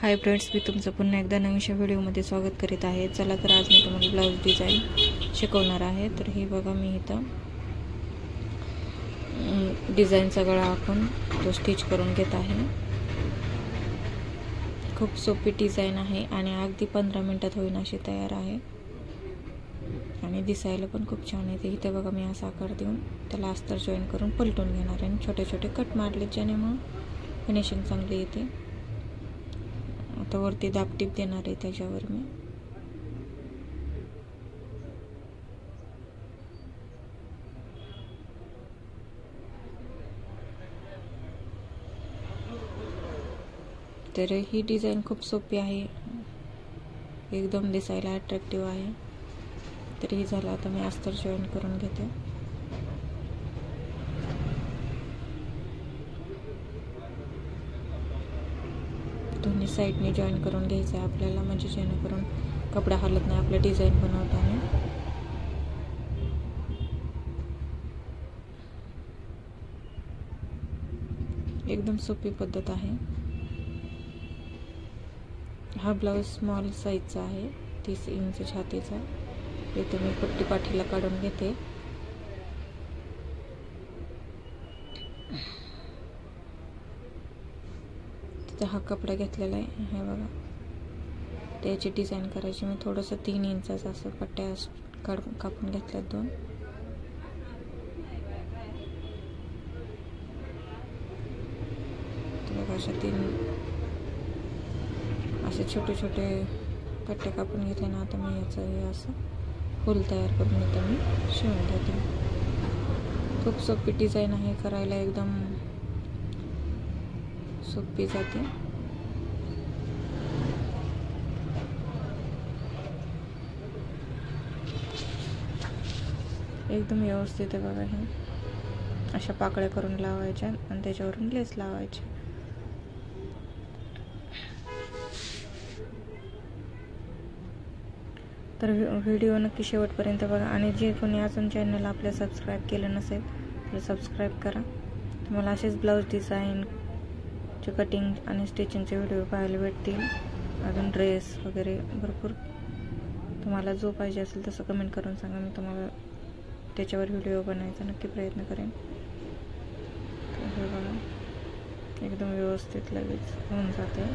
Hi friends, मी तुमचं पुन्हा एकदा नवीनशा व्हिडिओमध्ये स्वागत करीत आहे. चला तर आज मी तुम्हाला ब्लाऊज डिझाईन शिकवणार आहे. तर हे बघा, मी इथं डिझाईनचा गळा आखून तो स्टिच करून घेत आहे. खूप सोपी डिझाईन आहे आणि अगदी 15 मिनिटात होईन अशी तयार आहे आणि दिसायला पण खूप छान येते. इथे बघा, मी असा आकार देऊन त्याला अस्तर जॉईन करून पलटून घेणार आहे. छोटे छोटे कट मारले ज्याने मग फिनिशिंग चांगली येते. आता वरती दाबटीप देणार आहे त्याच्यावर मी. तर ही डिझाईन खूप सोपी आहे, एकदम दिसायला अट्रॅक्टिव्ह आहे. तर ही झालं. आता मी अस्तर जॉईन करून घेते. दोन्ही साईडने जॉईन करून घ्यायचं आहे आपल्याला, म्हणजे जेणेकरून कपडा हलत नाही आपलं डिझाईन बनवताना. एकदम सोपी पद्धत आहे. हा ब्लाऊज स्मॉल साईजचा आहे, 30 इंच छातीचा. इथे मी पट्टी पाठीला काढून घेते. तिथे हा कपडा घेतलेला आहे, हे बघा. त्याची डिझाईन करायची. मी थोडंसं 3 इंचाचं असं पट्ट्या कापून घेतल्यात 2. बघा, अशा 3 असे छोटे छोटे पट्टे कापून घेतले ना. आता मी याचं हे असं फुल तयार करून इथं मी शिवून घेते. खूप सोपी डिझाईन आहे, करायला एकदम सोपी जाते. एकदम व्यवस्थित आहे बघा. हे अशा पाकळ्या करून लावायच्या आणि त्याच्यावरून लेस लावायची. तर व्हिडिओ नक्की शेवटपर्यंत बघा आणि जे कोणी अजून चॅनल आपल्या सबस्क्राईब केलं नसेल तर सबस्क्राईब करा. तुम्हाला असेच ब्लाऊज डिझाईनचे कटिंग आणि स्टिचिंगचे व्हिडिओ पाहायला भेटतील. अजून ड्रेस वगैरे भरपूर. तुम्हाला जो पाहिजे असेल तसं कमेंट करून सांगा, मी तुम्हाला त्याच्यावर व्हिडिओ बनवायचा नक्की प्रयत्न करेन. हे बघा, एकदम व्यवस्थित लगेच होऊन जाते.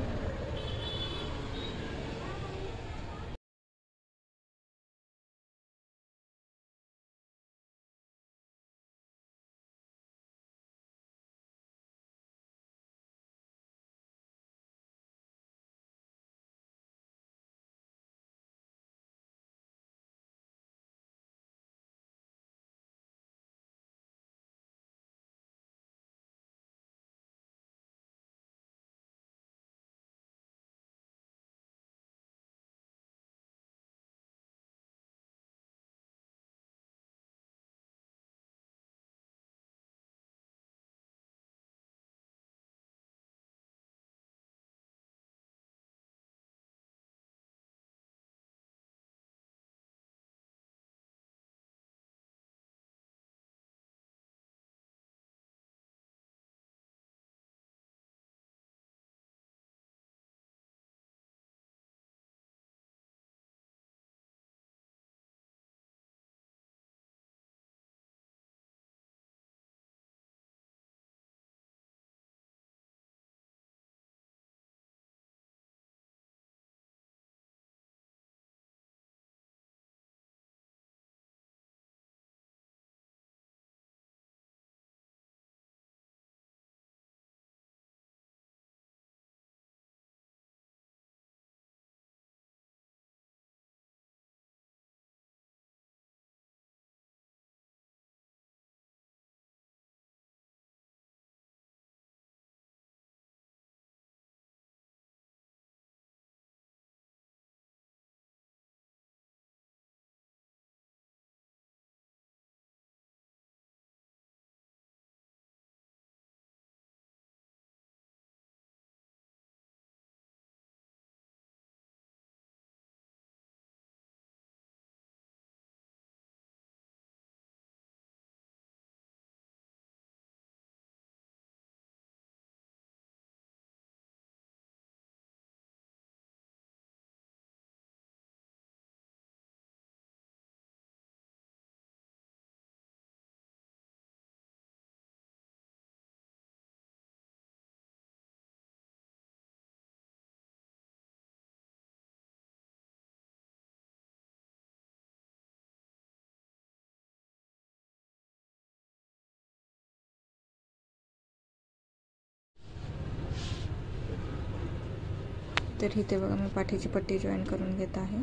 तर इथे बघा मी पाठीची पट्टी जॉईन करून घेत आहे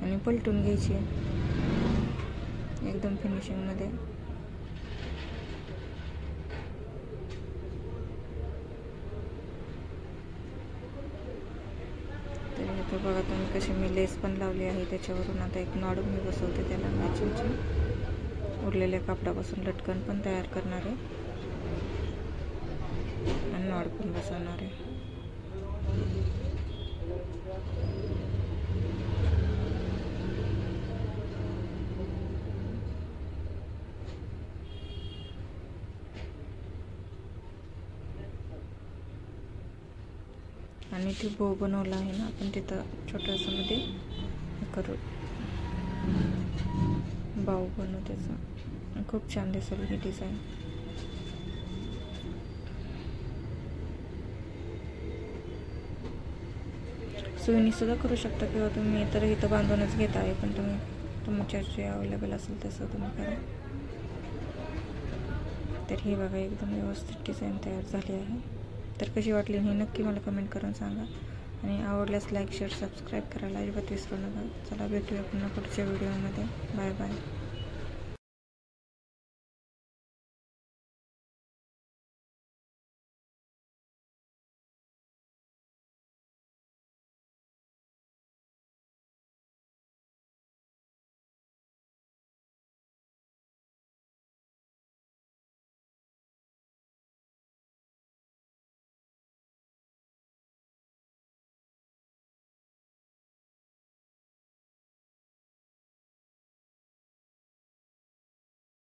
आणि पलटून घ्यायची एकदम फिनिशिंगमध्ये. तर इथे बघा तुम्ही कशी मी लेस पण लावली आहे. त्याच्यावरून आता एक नॉड मी बसवते त्याला मॅचिंगची. उरलेल्या कापडापासून लटकन पण तयार करणार आहे आणि नॉड पण बसवणार आहे. आणि ती बो बनवला आहे ना आपण तिथं छोटंसं मध्ये करू बाऊ बनवू त्याचा. खूप छान दिसेल ही डिझाईन. सुईनी सुद्धा करू शकता किंवा तुम्ही तर इथं बांधूनच घेता आहे, पण तुम्ही तुमच्या जे अवेलेबल असेल तसं तुम्ही करा. तर ही बघा एकदम व्यवस्थित डिझाईन तयार झाली आहे. तर कशी वाटली ही नक्की मला कमेंट करून सांगा आणि आवडल्यास लाईक शेअर सबस्क्राईब करायला अजिबात विसरू नका. चला भेटूया पुन्हा पुढच्या व्हिडिओमध्ये. Bye bye.